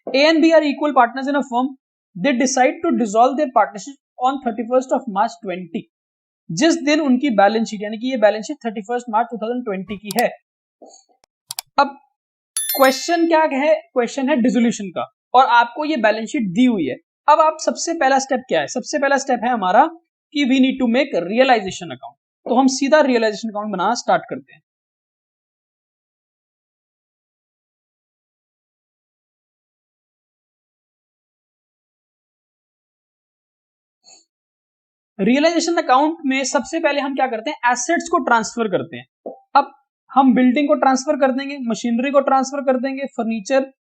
A and B are equal partners in a firm. They decide to dissolve their partnership on 31st of March 20. जिस दिन उनकी balance sheet, यानी कि ये balance sheet 31 मार्च 2020 की है। अब क्वेश्चन क्या है? क्वेश्चन है डिसोल्यूशन का, और आपको ये बैलेंस शीट दी हुई है। अब आप सबसे पहला स्टेप क्या है? सबसे पहला स्टेप है हमारा कि we need to make realisation account. तो हम सीधा रियलाइजेशन अकाउंट बनाना स्टार्ट करते हैं। रियलाइजेशन अकाउंट में सबसे पहले हम क्या करते हैं? एसेट्स को ट्रांसफर करते हैं। अब हम बिल्डिंग को ट्रांसफर कर देंगे, मशीनरी को ट्रांसफर कर देंगे, फर्नीचर,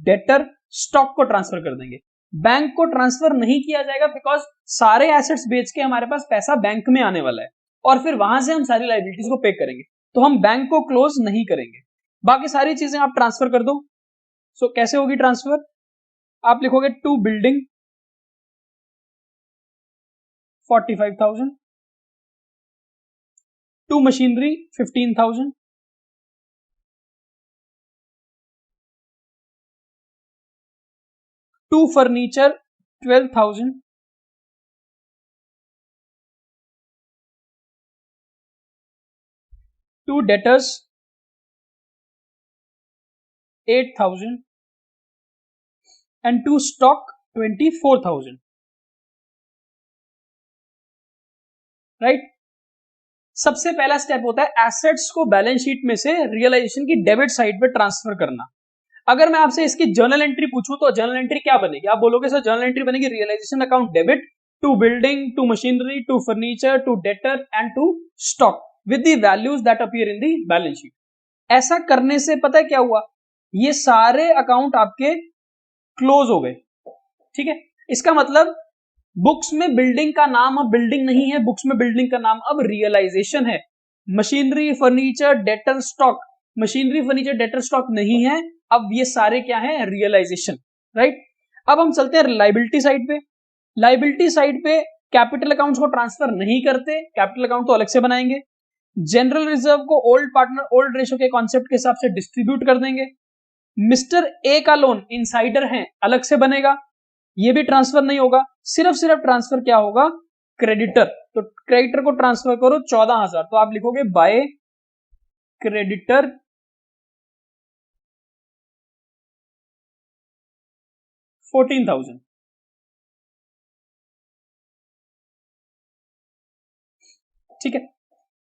डेटर, स्टॉक को ट्रांसफर कर देंगे। बैंक को ट्रांसफर नहीं किया जाएगा बिकॉज सारे एसेट्स बेच के हमारे पास पैसा बैंक में आने वाला है और फिर वहां से हम सारी लायबिलिटीज को पे करेंगे। तो हम बैंक को क्लोज नहीं करेंगे। बाकी सारी चीजें आप ट्रांसफर कर दो। सो कैसे होगी ट्रांसफर? आप लिखोगे to building 45,000, to machinery 15,000, to furniture 12,000, to debtors 8,000 and to stock 24,000, right. सबसे पहला स्टेप होता है एसेट्स को बैलेंस शीट में से रियलाइजेशन की डेबिट साइड पे ट्रांसफर करना। अगर मैं आपसे इसकी जर्नल एंट्री पूछूं तो जर्नल एंट्री क्या बनेगी? आप बोलोगे सर जर्नल एंट्री बनेगी realisation account debit to building, to machinery, to furniture, to debtor and to stock with the values that appear in the balance sheet. ऐसा करने से पता है क्या हुआ? ये सारे अकाउंट आपके क्लोज हो गए, ठीक है। इसका मतलब बुक्स में बिल्डिंग का नाम अब बिल्डिंग नहीं है, बुक्स में बिल्डिंग का नाम अब रियलाइजेशन है। Machinery, furniture, debtor, stock, machinery, furniture, debtor, stock नहीं है, अब ये सारे क्या है? Realisation, right. अब हम चलते हैं लायबिलिटी साइड पे। लायबिलिटी साइड पे कैपिटल अकाउंट्स को ट्रांसफर नहीं करते, कैपिटल अकाउंट तो अलग से बनाएंगे। जनरल रिजर्व को ओल्ड पार्टनर ओल्ड रेशो के कॉन्सेप्ट के हिसाब से डिस्ट्रीब्यूट कर देंगे। मिस्टर ए का लोन इनसाइडर है, अलग से बनेगा, ये भी ट्रांसफर नहीं होगा। सिर्फ ट्रांसफर क्या होगा? क्रेडिटर। तो क्रेडिटर को ट्रांसफर करो 14,000, तो आप लिखोगे बाय क्रेडिटर 14,000, ठीक है।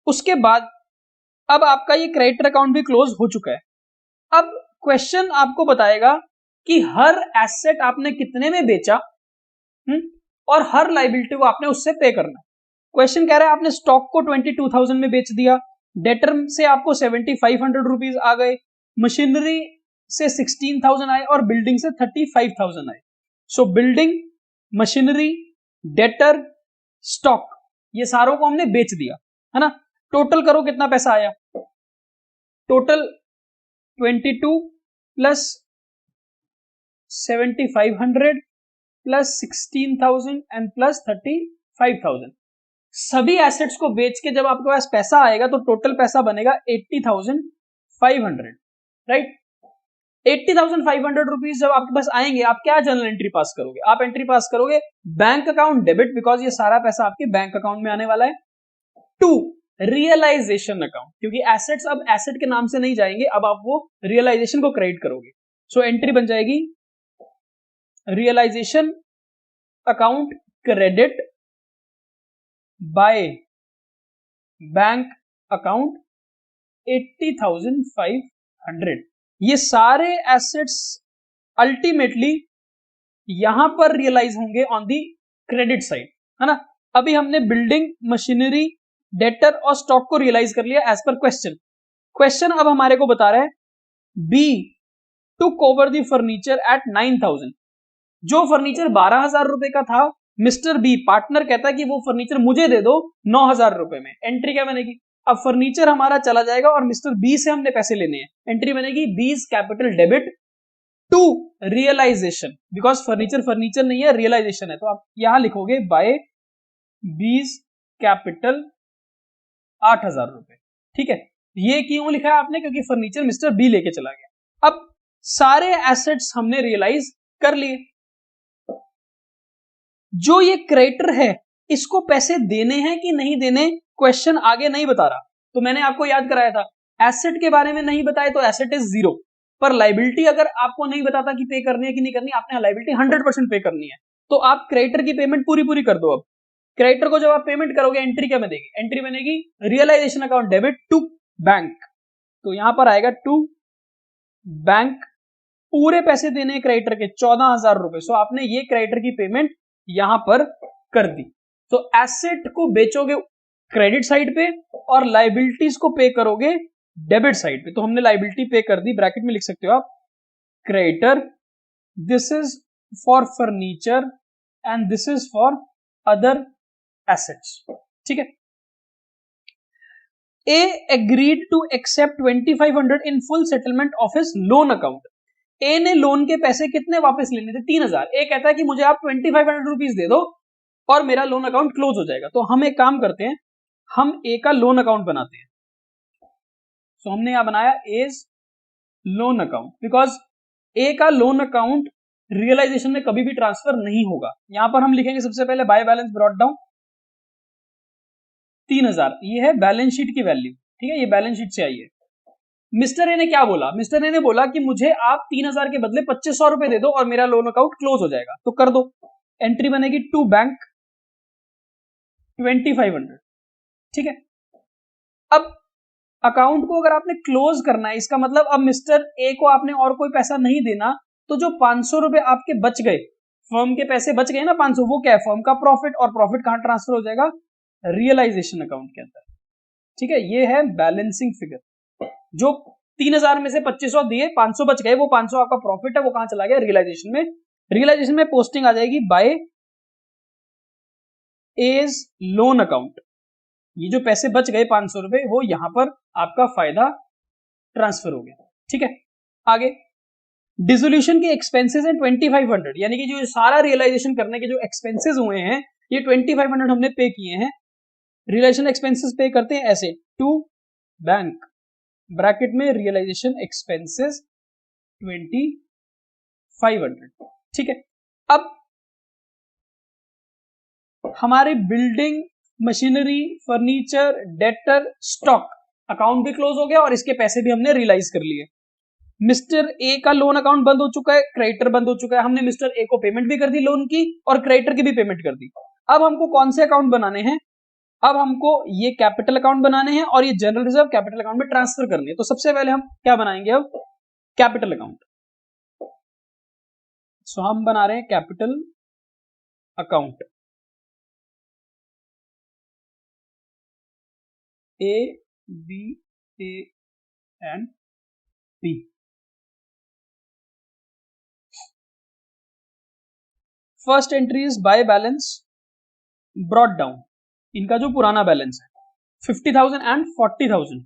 उसके बाद अब आपका ये क्रेडिटर अकाउंट भी क्लोज हो चुका है। अब क्वेश्चन आपको बताएगा कि हर एसेट आपने कितने में बेचा और हर लायबिलिटी को आपने उससे पे करना है। क्वेश्चन कह रहा है आपने स्टॉक को 22,000 में बेच दिया, डेटर से आपको 7,500 रुपीज आ गए, मशीनरी से 16,000 आए और बिल्डिंग से 35,000 आए। सो बिल्डिंग, मशीनरी, डेटर, स्टॉक, ये सारों को हमने बेच दिया, है ना। टोटल करो कितना पैसा आया? Total 22 plus 7,500 plus 16,000 and plus 35,000। सभी एसेट्स को बेच के जब आपके पास पैसा आएगा तो टोटल पैसा बनेगा 80,500, राइट। 80,500 रुपीज जब आपके पास आएंगे, आप क्या जर्नल एंट्री पास करोगे? आप एंट्री पास करोगे बैंक अकाउंट डेबिट, बिकॉज ये सारा पैसा आपके बैंक अकाउंट में आने वाला है, टू रियलाइजेशन अकाउंट, क्योंकि एसेट्स अब एसेट के नाम से नहीं जाएंगे, अब आप वो रियलाइजेशन को क्रेडिट करोगे। सो एंट्री बन जाएगी realisation account credit by bank account 80,500। ये सारे एसेट्स अल्टीमेटली यहां पर रियलाइज होंगे ऑन दी क्रेडिट साइड, है ना। अभी हमने बिल्डिंग, मशीनरी, डेटर और स्टॉक को रियलाइज कर लिया एज पर क्वेश्चन। क्वेश्चन अब हमारे को बता रहा है B took over the furniture at 9,000। जो फर्नीचर 12,000 रुपए का था, मिस्टर बी पार्टनर कहता है कि वो फर्नीचर मुझे दे दो 9,000 रुपए में। एंट्री क्या बनेगी? अब फर्नीचर हमारा चला जाएगा और मिस्टर बी से हमने पैसे लेने हैं। एंट्री बनेगी B's capital debit to realisation, because furniture नहीं है, रियलाइजेशन है। तो आप यहां लिखोगे बाय बीज कैपिटल 8,000 रुपए, ठीक है। ये क्यों लिखा है आपने? क्योंकि फर्नीचर मिस्टर बी लेके चला गया। अब सारे एसेट्स हमने रियलाइज कर लिए। जो ये क्रेडिटर है इसको पैसे देने हैं कि नहीं देने, क्वेश्चन आगे नहीं बता रहा। तो मैंने आपको याद कराया था, एसेट के बारे में नहीं बताए तो एसेट इज 0, पर लाइबिलिटी अगर आपको नहीं बताता कि पे करनी है कि नहीं करनी, आपने लाइबिलिटी 100% पे करनी है, तो आप क्रेडिटर की पेमेंट पूरी पूरी कर दो। अब क्रेडिटर को जब आप पेमेंट करोगे एंट्री क्या बनेगी, एंट्री बनेगी realisation account debit to bank. तो यहां पर आएगा टू बैंक, पूरे पैसे देने क्रेडिटर के 14,000 रुपए। सो आपने ये क्रेडिटर की पेमेंट यहां पर कर दी। तो एसेट को बेचोगे क्रेडिट साइड पे और लाइबिलिटीज को पे करोगे डेबिट साइड पे। तो हमने लाइबिलिटी पे कर दी, ब्रैकेट में लिख सकते हो आप creditor, this is for furniture and this is for other assets. ठीक है। A agreed to accept 2500 in full settlement of his loan account. A ने लोन के पैसे कितने वापस लेने थे, 3,000। ए कहता है कि मुझे आप 2500 रुपीज दे दो और मेरा लोन अकाउंट क्लोज हो जाएगा। तो हम एक काम करते हैं, हम ए का लोन अकाउंट बनाते हैं। तो हमने यहां बनाया एज लोन अकाउंट, बिकॉज ए का लोन अकाउंट रियलाइजेशन में कभी भी ट्रांसफर नहीं होगा। यहां पर हम लिखेंगे सबसे पहले बाय बैलेंस ब्रॉट डाउन 3,000, ये है बैलेंस शीट की वैल्यू। ठीक है, ये बैलेंस शीट से आई है। मिस्टर ए ने क्या बोला, मिस्टर ए ने बोला कि मुझे आप 3,000 के बदले 2,500 रुपए दे दो और मेरा लोन अकाउंट क्लोज हो जाएगा। तो कर दो, एंट्री बनेगी टू बैंक 2,500। ठीक है। अब अकाउंट को अगर आपने क्लोज करना है, इसका मतलब अब मिस्टर ए को आपने और कोई पैसा नहीं देना, तो जो 500 रुपए आपके बच गए, फर्म के पैसे बच गए ना 500, वो क्या है, फर्म का प्रॉफिट, और प्रॉफिट कहां ट्रांसफर हो जाएगा, रियलाइजेशन अकाउंट के अंदर। ठीक है, ये है बैलेंसिंग फिगर। जो 3,000 में से 2,500 दिए, 500 बच गए, वो 500 आपका प्रॉफिट है, वो कहां चला गया, रियलाइजेशन में। रियलाइजेशन में पोस्टिंग आ जाएगी बाय एज लोन अकाउंट। ये जो पैसे बच गए 500 रुपए, वो यहां पर आपका फायदा ट्रांसफर हो गया। ठीक है, आगे डिसोल्यूशन के एक्सपेंसेस हैं 2,500, यानी कि जो सारा रियलाइजेशन करने के जो एक्सपेंसेस हुए हैं, ये 2,500 हमने पे किए हैं। रियलाइजेशन एक्सपेंसेस पे करते हैं ऐसे, टू बैंक ब्रैकेट में रियलाइजेशन एक्सपेंसेस 2,500। ठीक है। अब हमारे building, machinery, furniture, debtor, stock account भी क्लोज हो गया और इसके पैसे भी हमने रियलाइज कर लिए। मिस्टर ए का लोन अकाउंट बंद हो चुका है, क्रेडिटर बंद हो चुका है। हमने मिस्टर ए को पेमेंट भी कर दी लोन की और क्रेडिटर की भी पेमेंट कर दी। अब हमको कौन से अकाउंट बनाने हैं, अब हमको ये कैपिटल अकाउंट बनाने हैं और ये जनरल रिजर्व कैपिटल अकाउंट में ट्रांसफर करनी है। तो सबसे पहले हम क्या बनाएंगे, अब कैपिटल अकाउंट। सो हम बना रहे हैं capital account, A B A and B. First entry is by balance brought down, इनका जो पुराना बैलेंस है 50,000 एंड 40,000।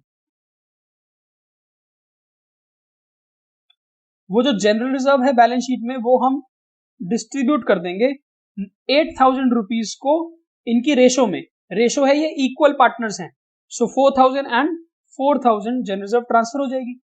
वो जो जनरल रिजर्व है बैलेंस शीट में, वो हम डिस्ट्रीब्यूट कर देंगे 8,000 रुपीज को इनकी रेशो में। रेशो है ये इक्वल पार्टनर्स हैं, सो 4,000 एंड 4,000 जनरल रिजर्व ट्रांसफर हो जाएगी।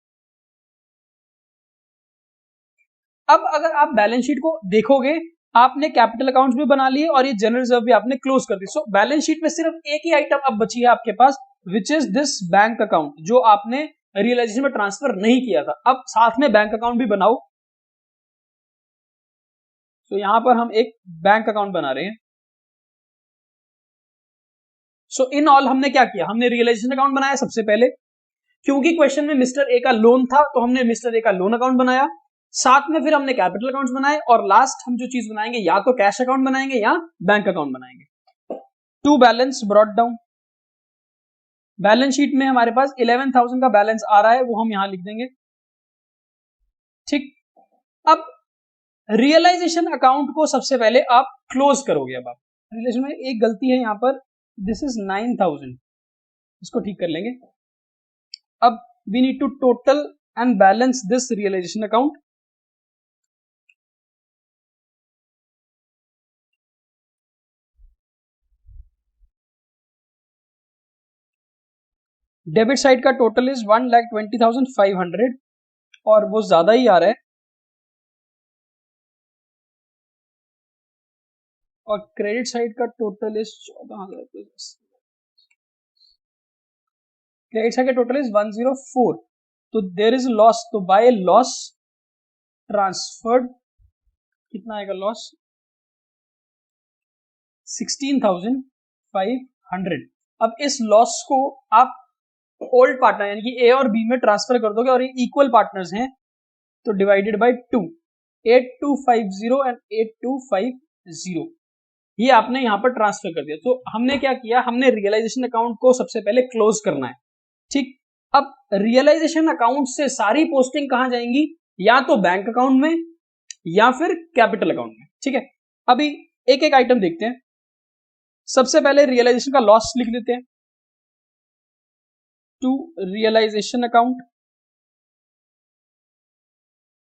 अब अगर आप बैलेंस शीट को देखोगे, आपने कैपिटल अकाउंट्स भी बना लिए और ये जनरल रिजर्व भी आपने क्लोज कर दी। सो बैलेंस शीट में सिर्फ एक ही आइटम अब बची है आपके पास, which is this bank account, जो आपने रियलाइजेशन में ट्रांसफर नहीं किया था। अब साथ में बैंक अकाउंट भी बनाओ। तो यहां पर हम एक बैंक अकाउंट बना रहे हैं। सो इन ऑल हमने क्या किया, हमने रियलाइजेशन अकाउंट बनाया सबसे पहले, क्योंकि क्वेश्चन में मिस्टर ए का लोन था, तो हमने मिस्टर ए का लोन अकाउंट बनाया। साथ में फिर हमने कैपिटल अकाउंट्स बनाए और लास्ट हम जो चीज बनाएंगे, या तो कैश अकाउंट बनाएंगे या बैंक अकाउंट बनाएंगे। To balance brought down, balance sheet में हमारे पास 11,000 का बैलेंस आ रहा है, वो हम यहां लिख देंगे। ठीक, अब रियलाइजेशन अकाउंट को सबसे पहले आप क्लोज करोगे। अब आप रियलाइजेशन में एक गलती है यहां पर, दिस इज 9,000, इसको ठीक कर लेंगे। अब we need to total and balance this realisation account. Debit side का टोटल इज 1,20,500 और वो ज्यादा ही आ रहा है, और क्रेडिट साइड का टोटल इज 14,000, क्रेडिट साइड का टोटल इज 104, तो देयर इज लॉस, तो बाय लॉस ट्रांसफर्ड कितना आएगा लॉस 16,500। अब इस लॉस को आप ओल्ड पार्टनर यानी कि ए और बी में ट्रांसफर कर दोगे और ये इक्वल पार्टनर्स हैं, तो डिवाइडेड बाय 2, 8250 एंड 8250 ये आपने यहां पर ट्रांसफर कर दिया। तो हमने क्या किया, हमने रियलाइजेशन अकाउंट को सबसे पहले क्लोज करना है, ठीक। अब रियलाइजेशन अकाउंट से सारी पोस्टिंग कहां जाएंगी, या तो बैंक अकाउंट में या फिर कैपिटल अकाउंट में, ठीक है। अभी एक एक आइटम देखते हैं। सबसे पहले रियलाइजेशन का लॉस लिख देते हैं, टू रियलाइजेशन अकाउंट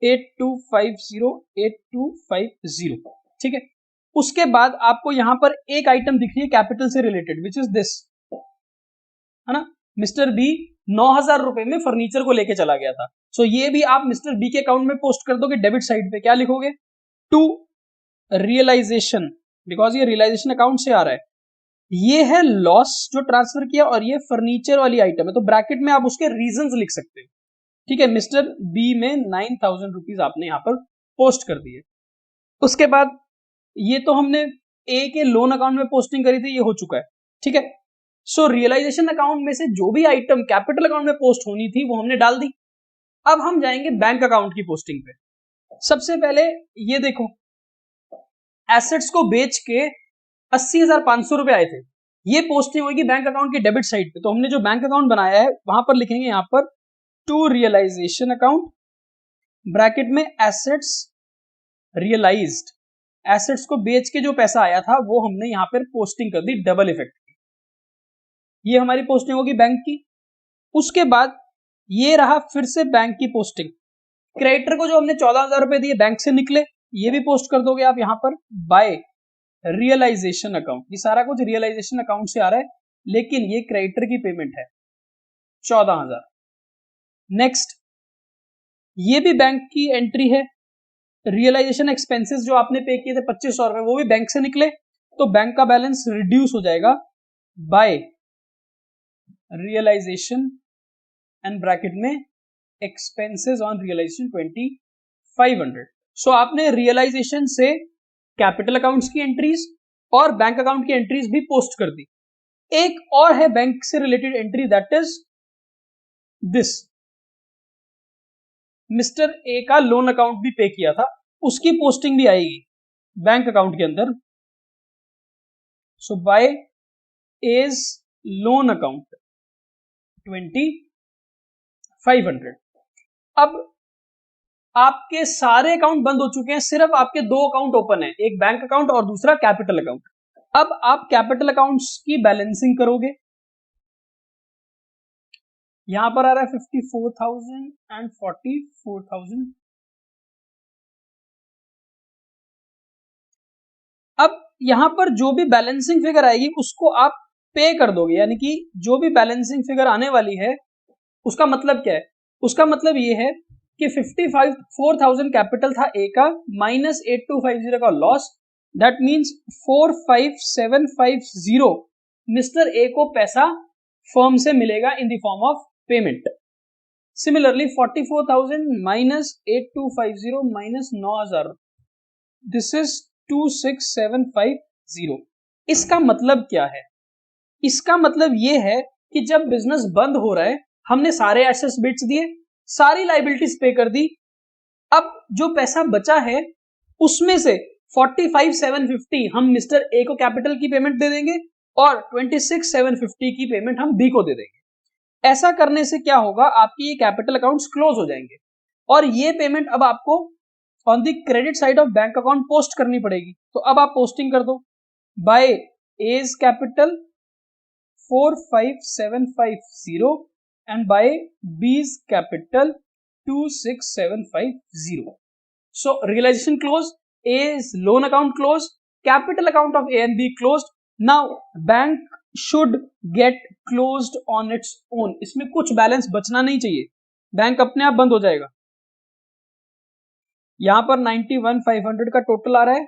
8250, ठीक है। उसके बाद आपको यहां पर एक आइटम दिख रही है कैपिटल से रिलेटेड, विच इज दिस, है ना, मिस्टर बी 9,000 रुपए में फर्नीचर को लेके चला गया था। सो ये भी आप मिस्टर बी के अकाउंट में पोस्ट कर दोगे डेबिट साइड पे, क्या लिखोगे, टू रियलाइजेशन, बिकॉज ये रियलाइजेशन अकाउंट से आ रहा है, ये है लॉस जो ट्रांसफर किया, और ये फर्नीचर वाली आइटम है, तो ब्रैकेट में आप उसके रीजंस लिख सकते हो, ठीक है। मिस्टर बी में 9,000 रुपीज आपने यहां पर पोस्ट कर दिए। उसके बाद ये तो हमने ए के लोन अकाउंट में पोस्टिंग करी थी, ये हो चुका है, ठीक है। सो रियलाइजेशन अकाउंट में से जो भी आइटम कैपिटल अकाउंट में पोस्ट होनी थी वो हमने डाल दी। अब हम जाएंगे बैंक अकाउंट की पोस्टिंग पे। सबसे पहले ये देखो, एसेट्स को बेच के 80,500 रुपए आए थे, ये पोस्टिंग होगी बैंक अकाउंट की डेबिट साइड पे। तो हमने जो बैंक अकाउंट बनाया है वहां पर लिखेंगे यहां पर टू रियलाइजेशन अकाउंट, ब्रैकेट में एसेट्स रियलाइज्ड, एसेट्स को बेच के जो पैसा आया था वो हमने यहां पर पोस्टिंग कर दी, डबल इफेक्ट। ये हमारी पोस्टिंग होगी बैंक की। उसके बाद ये रहा फिर से बैंक की पोस्टिंग, क्रेडिटर को जो हमने 14,000 रुपए दिए बैंक से निकले, ये भी पोस्ट कर दोगे आप यहां पर बाय रियलाइजेशन अकाउंट। ये सारा कुछ रियलाइजेशन अकाउंट से आ रहा है, लेकिन ये क्रेडिटर की पेमेंट है 14,000। नेक्स्ट, ये भी बैंक की एंट्री है, रियलाइजेशन एक्सपेंसेस जो आपने पे किए थे 2,500 रुपए, वो भी बैंक से निकले, तो बैंक का बैलेंस रिड्यूस हो जाएगा बाय रियलाइजेशन एंड ब्रैकेट में एक्सपेंसेस ऑन रियलाइजेशन 2,500। सो आपने रियलाइजेशन से कैपिटल अकाउंट्स की एंट्रीज और बैंक अकाउंट की एंट्रीज भी पोस्ट कर दी। एक और है बैंक से related entry, that is this, mister A का लोन अकाउंट भी पे किया था, उसकी पोस्टिंग भी आएगी बैंक अकाउंट के अंदर। सो बाय एज लोन अकाउंट 2,500। अब आपके सारे अकाउंट बंद हो चुके हैं, सिर्फ आपके दो अकाउंट ओपन है, एक बैंक अकाउंट और दूसरा कैपिटल अकाउंट। अब आप कैपिटल अकाउंट्स की बैलेंसिंग करोगे, यहां पर आ रहा है 54,000 एंड 44,000। अब यहां पर जो भी बैलेंसिंग फिगर आएगी उसको आप पे कर दोगे, यानी कि जो भी बैलेंसिंग फिगर आने वाली है उसका मतलब क्या है, उसका मतलब ये है कि 54,000 कैपिटल था ए का माइनस 8250 का loss, that means 45,750 mister A को पैसा फर्म से मिलेगा in the form of payment. Similarly 44,000 minus 8250 minus 9,000, this is 26,750। इसका मतलब क्या है, इसका मतलब यह है कि जब बिजनेस बंद हो रहा है, हमने सारे एसेट्स बेच दिए, सारी लाइबिलिटीज पे कर दी, अब जो पैसा बचा है उसमें से 45,750 हम मिस्टर ए को कैपिटल की पेमेंट दे देंगे और 26,750 की पेमेंट हम बी को दे देंगे। ऐसा करने से क्या होगा, आपकी ये कैपिटल अकाउंट्स क्लोज हो जाएंगे और ये पेमेंट अब आपको on the credit side of bank account post करनी पड़ेगी। तो अब आप पोस्टिंग कर दो by A's capital 45,750 and by B's capital 26,750. So realization closed, A's loan account closed, capital account of A and B closed. Now bank should get closed on its own. इसमें कुछ balance बचना नहीं चाहिए, bank अपने आप बंद हो जाएगा। यहां पर 91,500 का टोटल आ रहा है,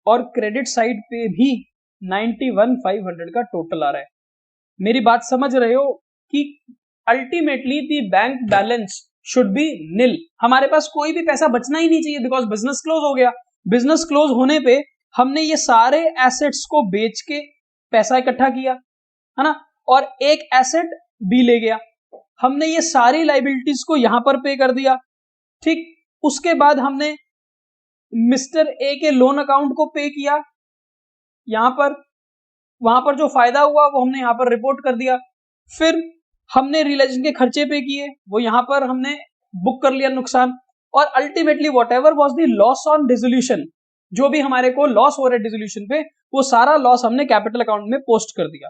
और क्रेडिट साइड पे भी 91,500 का टोटल आ रहा है। मेरी बात समझ रहे हो कि ultimately the bank balance should be nil, हमारे पास कोई भी पैसा बचना ही नहीं चाहिए, बिकॉज बिजनेस क्लोज हो गया। बिजनेस क्लोज होने पे हमने ये सारे एसेट्स को बेच के पैसा इकट्ठा किया, है ना, और एक एसेट बी ले गया, हमने ये सारी लाइबिलिटीज को यहां पर पे कर दिया, ठीक। उसके बाद हमने मिस्टर ए के लोन अकाउंट को पे किया यहां पर, वहां पर जो फायदा हुआ वो हमने यहां पर रिपोर्ट कर दिया। फिर हमने रियलाइजेशन के खर्चे पे किए, वो यहां पर हमने बुक कर लिया नुकसान, और ultimately what ever was the loss on dissolution, जो भी हमारे को लॉस हो रहा है डिसोल्यूशन पे, वो सारा लॉस हमने कैपिटल अकाउंट में पोस्ट कर दिया।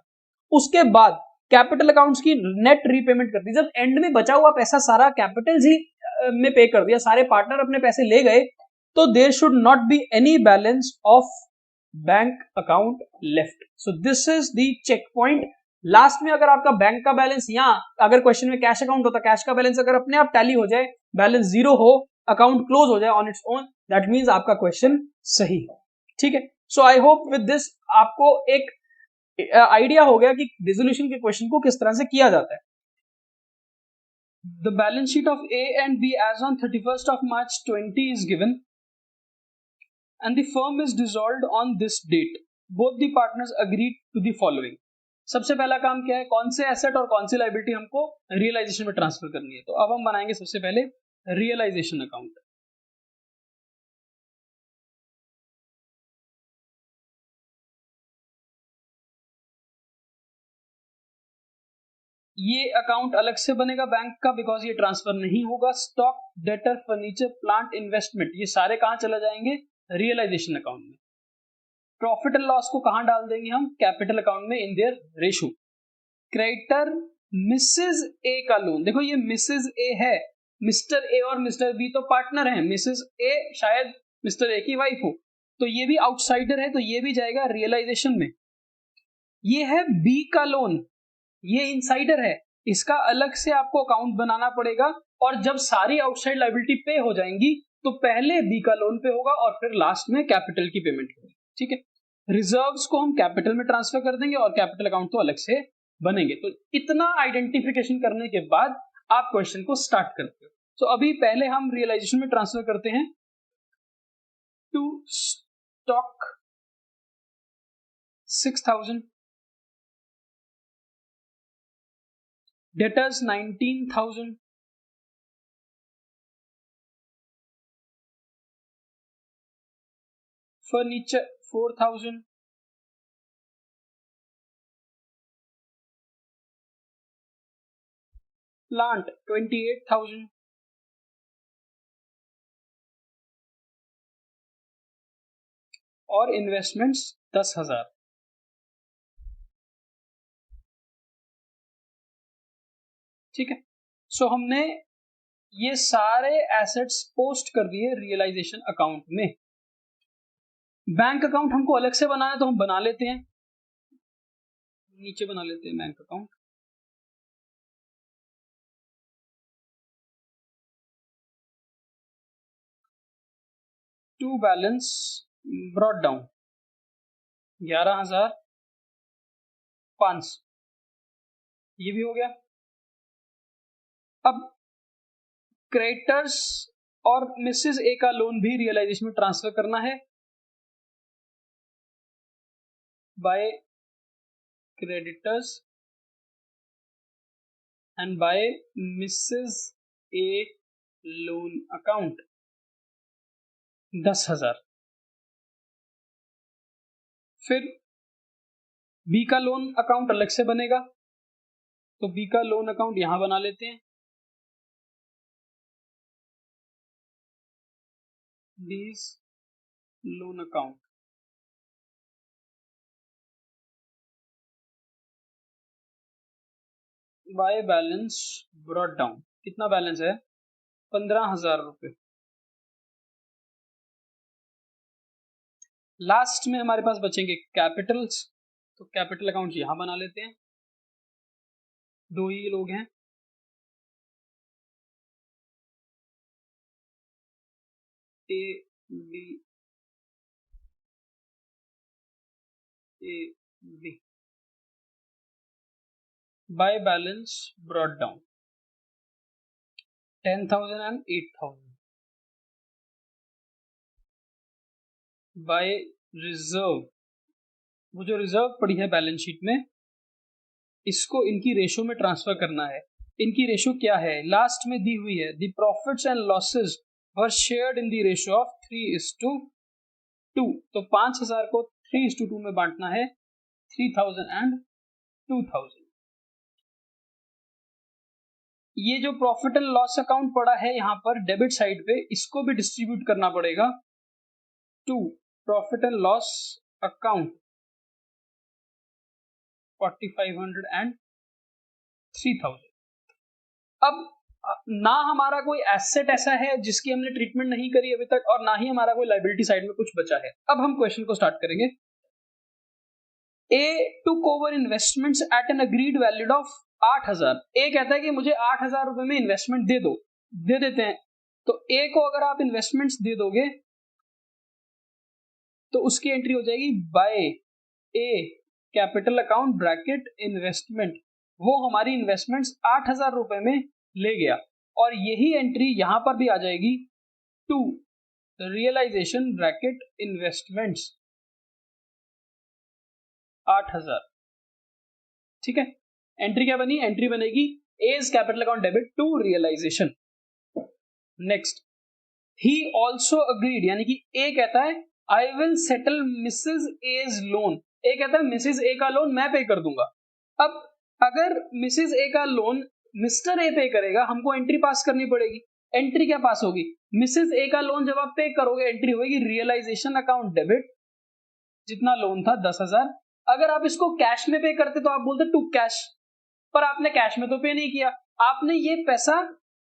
उसके बाद कैपिटल अकाउंट्स की नेट रीपेमेंट कर दी। जब एंड में बचा हुआ पैसा सारा कैपिटल ही में पे कर दिया, सारे पार्टनर अपने पैसे ले गए, तो there should not be any balance of bank account left. So this is the check point. Last में अगर आपका बैंक का बैलेंस, यहां अगर क्वेश्चन में कैश अकाउंट होता, कैश का बैलेंस अगर अपने आप टैली हो जाए, बैलेंस जीरो हो, अकाउंट क्लोज हो जाए on its own, that means आपका क्वेश्चन सही, ठीक है। सो आई होप विद दिस आपको एक आइडिया हो गया कि डिसोल्यूशन के क्वेश्चन को किस तरह से किया जाता है। The balance sheet of A and B as on 31st of March 20 is given and the firm is dissolved on this date. Both the partners agreed to the following. सबसे पहला काम क्या है, कौन से एसेट और कौन सी लाइबिलिटी हमको रियलाइजेशन में ट्रांसफर करनी है। तो अब हम बनाएंगे सबसे पहले रियलाइजेशन अकाउंट। ये अकाउंट अलग से बनेगा बैंक का, बिकॉज ये ट्रांसफर नहीं होगा। Stock, debtor, furniture, plant, investment, ये सारे कहां चले जाएंगे, रियलाइजेशन अकाउंट में। प्रॉफिट एंड लॉस को कहां डाल देंगे हम, कैपिटल अकाउंट में in their ratio. Creditor Mrs A का लोन, देखो ये मिसेस ए है, मिस्टर ए और मिस्टर बी तो पार्टनर हैं, मिसेस ए शायद मिस्टर ए की वाइफ हो, तो ये भी आउटसाइडर है, तो ये भी जाएगा रियलाइजेशन में। ये है बी का लोन, ये इनसाइडर है, इसका अलग से आपको अकाउंट बनाना पड़ेगा, और जब सारी आउटसाइड लायबिलिटी पे हो जाएंगी तो पहले बी का लोन पे होगा और फिर लास्ट में कैपिटल की पेमेंट होगी, ठीक है। रिजर्व्स को हम कैपिटल में ट्रांसफर कर देंगे और कैपिटल अकाउंट तो अलग से बनेंगे। तो इतना आइडेंटिफिकेशन करने के बाद आप क्वेश्चन को स्टार्ट करते हो। तो अभी पहले हम रियलाइजेशन में ट्रांसफर करते हैं to stock 6,000, debtors 19,000, furniture 4,000, plant 28,000, और इन्वेस्टमेंट्स 10,000, ठीक है। सो हमने ये सारे एसेट्स पोस्ट कर दिए रियलाइजेशन अकाउंट में। बैंक अकाउंट हमको अलग से बनाना है तो हम बना लेते हैं, नीचे बना लेते हैं bank account. To balance brought down 11,500, ये भी हो गया। अब क्रेडिटर्स और मिसेस ए का लोन भी रियलाइजेशन में ट्रांसफर करना है by creditors and by Mrs A loan account 10,000। फिर बी का लोन अकाउंट अलग से बनेगा, तो बी का लोन अकाउंट यहां बना लेते हैं, बीस loan account. Bye balance brought down, कितना बैलेंस है, 15,000 रुपए। लास्ट में हमारे पास बचेंगे कैपिटल्स, तो कैपिटल अकाउंट यहां बना लेते हैं, दो ही लोग हैं, A B A B, by balance brought down 10,000 and 8,000 by reserve, वो जो रिजर्व पड़ी है बैलेंस शीट में, इसको इनकी रेशो में ट्रांसफर करना है। इनकी रेशो क्या है, लास्ट में दी हुई है, the profits and losses were shared in the ratio of 3:2। तो 5,000 को 3:2 में बांटना है, 3,000 एंड 2,000। ये जो प्रॉफिट एंड लॉस अकाउंट पड़ा है यहाँ पर डेबिट साइड पे, इसको भी डिस्ट्रीब्यूट करना पड़ेगा to profit and loss account 4,500 and 3,000। अब ना हमारा कोई एसेट ऐसा है जिसकी हमने ट्रीटमेंट नहीं करी अभी तक, और ना ही हमारा कोई लायबिलिटी साइड में कुछ बचा है। अब हम क्वेश्चन को स्टार्ट करेंगे। A took over investments at an agreed value of 8,000। A कहता है कि मुझे 8,000 रुपए में इन्वेस्टमेंट दे दो, दे देते हैं। तो ए को अगर आप इन्वेस्टमेंट्स दे दोगे तो उसकी एंट्री हो जाएगी बाय ए कैपिटल अकाउंट ब्रैकेट इन्वेस्टमेंट। वो हमारी इन्वेस्टमेंट्स 8,000 रुपए में ले गया, और यही एंट्री यहां पर भी आ जाएगी टू रियलाइजेशन ब्रैकेट इन्वेस्टमेंट्स 8,000। ठीक है, एंट्री क्या बनी, एंट्री बनेगी as capital account debit to realisation. Next, he also agreed, यानी कि ए कहता है I will settle Mrs as loan. A कहता है मिसेज ए का लोन मैं पे कर दूंगा। अब अगर मिसेज ए का लोन मिस्टर ए पे करेगा, हमको एंट्री पास करनी पड़ेगी। एंट्री क्या पास होगी, मिसेज ए का लोन जब आप पे करोगे एंट्री होगी रियलाइजेशन अकाउंट डेबिट, जितना लोन था 10,000। अगर आप इसको कैश में पे करते तो आप बोलते टू कैश, पर आपने कैश में तो पे नहीं किया, आपने ये पैसा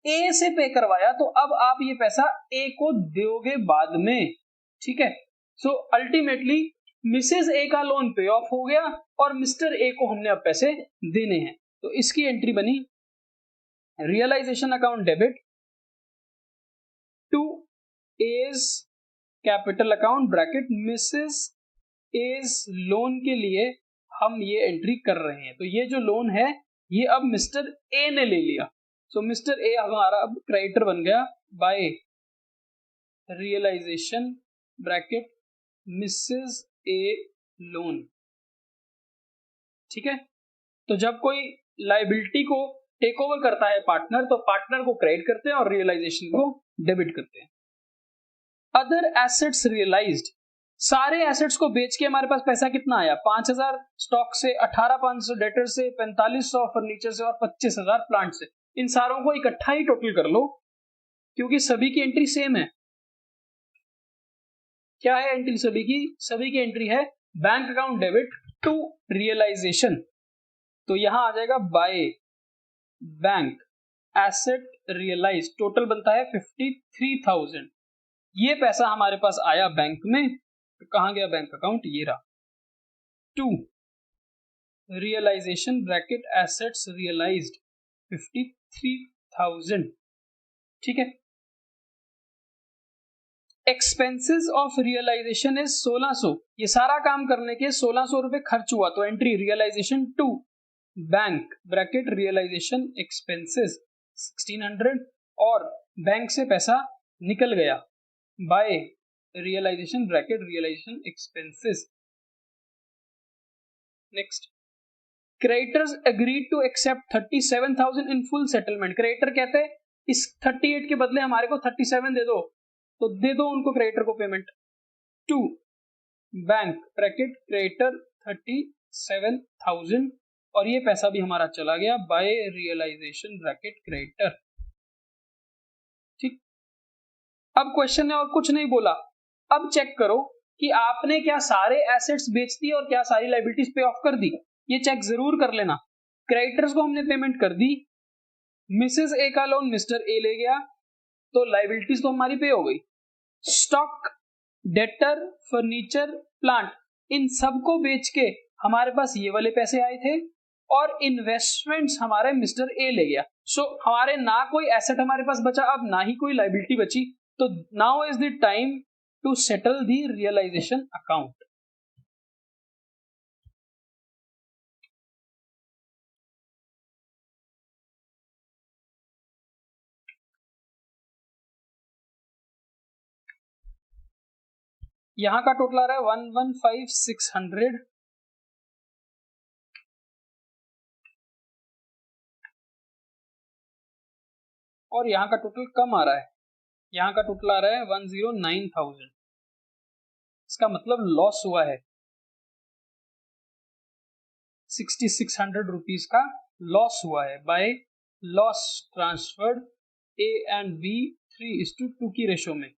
ए से पे करवाया, तो अब आप ये पैसा ए को दोगे बाद में। ठीक है, सो अल्टीमेटली मिसेज ए का लोन पे ऑफ हो गया और मिस्टर ए को हमने अब पैसे देने हैं। तो इसकी एंट्री बनी realisation account debit to A's capital account bracket Mrs as loan के लिए हम ये एंट्री कर रहे हैं। तो ये जो लोन है ये अब मिस्टर ए ने ले लिया, सो मिस्टर ए हमारा अब क्रेडिटर बन गया by realisation bracket Mrs A loan. ठीक है, तो जब कोई लायबिलिटी को टेक ओवर करता है पार्टनर, तो पार्टनर को क्रेडिट करते हैं और रियलाइजेशन को डेबिट करते हैं। अदर एसेट्स रियलाइज्ड, सारे एसेट्स को बेच के हमारे पास पैसा कितना आया, 5,000 स्टॉक से, 18,500 डेटर से, 4,500 फर्नीचर से और 25,000 प्लांट से। इन सारों को इकट्ठा ही टोटल कर लो, क्योंकि सभी की एंट्री सेम है। क्या है एंट्री सभी की, सभी की एंट्री है bank account debit to realisation. तो यहां आ जाएगा by bank asset realise, total बनता है 53,000। ये पैसा हमारे पास आया बैंक में, तो कहां गया बैंक अकाउंट, ये रहा, to realisation bracket assets realised 53,000। ठीक है, एक्सपेंसेस ऑफ रियलाइजेशन इज 1,600। ये सारा काम करने के 1,600 रुपए खर्च हुआ, तो entry realisation to bank bracket realisation expenses 1,600, और बैंक से पैसा निकल गया by realisation bracket realisation expenses. Next, creditors agreed to accept 37,000 in full settlement. Creditor कहते हैं इस 38 के बदले हमारे को 37 दे दो, तो दे दो उनको क्रेडिटर को payment to bank bracket creditor 37,000, और ये पैसा भी हमारा चला गया बाय रियलाइजेशन ब्रैकेट क्रेडिटर। ठीक, अब क्वेश्चन ने और कुछ नहीं बोला। अब चेक करो कि आपने क्या सारे एसेट्स बेच दिए और क्या सारी लायबिलिटीज पे ऑफ कर दी, ये चेक जरूर कर लेना। क्रेडिटर्स को हमने पेमेंट कर दी, मिसेस ए का लोन मिस्टर ए ले गया, तो लायबिलिटीज तो हमारी पे हो गई। स्टॉक, डेटर, फर्नीचर, प्लांट, इन सबको बेच के हमारे पास ये वाले पैसे आए थे, और इन्वेस्टमेंट्स हमारे मिस्टर ए ले गया। सो हमारे ना कोई एसेट हमारे पास बचा, अब ना ही कोई लायबिलिटी बची, तो now is the time to settle the realisation account. यहां का टोटल आ रहा है 115,600 और यहाँ का टोटल कम आ रहा है, यहाँ का टोटल आ रहा है 109,000। इसका मतलब लॉस हुआ है 6600 रुपीज का लॉस हुआ है by loss transferred A and B 3:2 की रेशो में।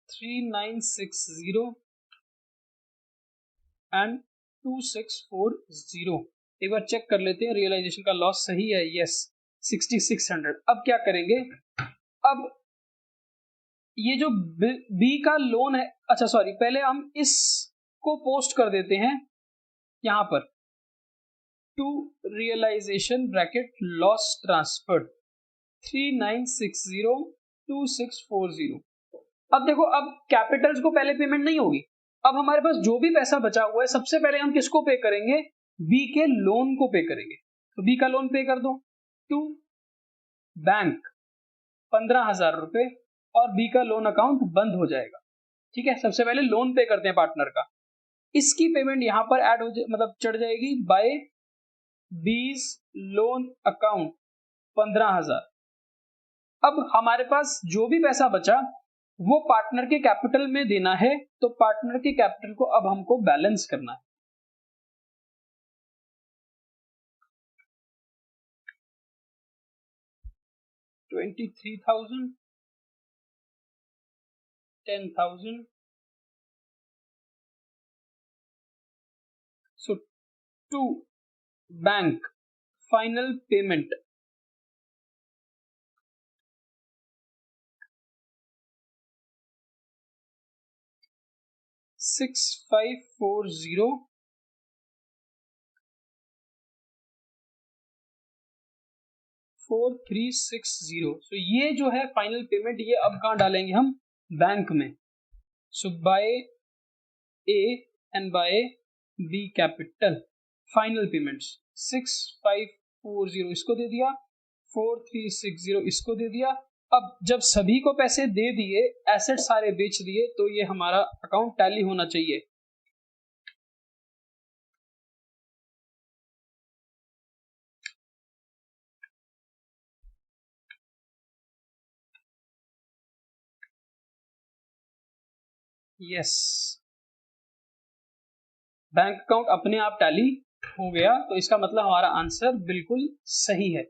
3960 एंड 2640। एक बार चेक कर लेते हैं रियलाइजेशन का लॉस सही है, यस 6600। अब क्या करेंगे, अब ये जो बी का लोन है, अच्छा सॉरी, पहले हम इसको पोस्ट कर देते हैं यहां पर to realisation bracket loss transferred 3960 2640। अब देखो, अब कैपिटल्स को पहले पेमेंट नहीं होगी, अब हमारे पास जो भी पैसा बचा हुआ है सबसे पहले हम किसको पे करेंगे, बी के लोन को पे करेंगे। तो बी का लोन पे कर दो टू बैंक 15,000 रुपए और बी का लोन अकाउंट बंद हो जाएगा। ठीक है, सबसे पहले लोन पे करते हैं पार्टनर का, इसकी पेमेंट यहां पर ऐड हो मतलब चढ़ जाएगी बाय बीज लोन अकाउंट 15,000। अब हमारे पास जो भी पैसा बचा वो पार्टनर के कैपिटल में देना है, तो पार्टनर के कैपिटल को अब हमको बैलेंस करना है। $23,000, $10,000, so to bank final payment $6,540 $4,360। so ये जो है फाइनल पेमेंट, ये अब कहां डालेंगे हम, बैंक में। So by A and by B capital final payments 6,540 इसको दे दिया, 4,360 इसको दे दिया। अब जब सभी को पैसे दे दिए, एसेट सारे बेच दिए, तो ये हमारा अकाउंट टैली होना चाहिए। यस, बैंक अकाउंट अपने आप टैली हो गया, तो इसका मतलब हमारा आंसर बिल्कुल सही है।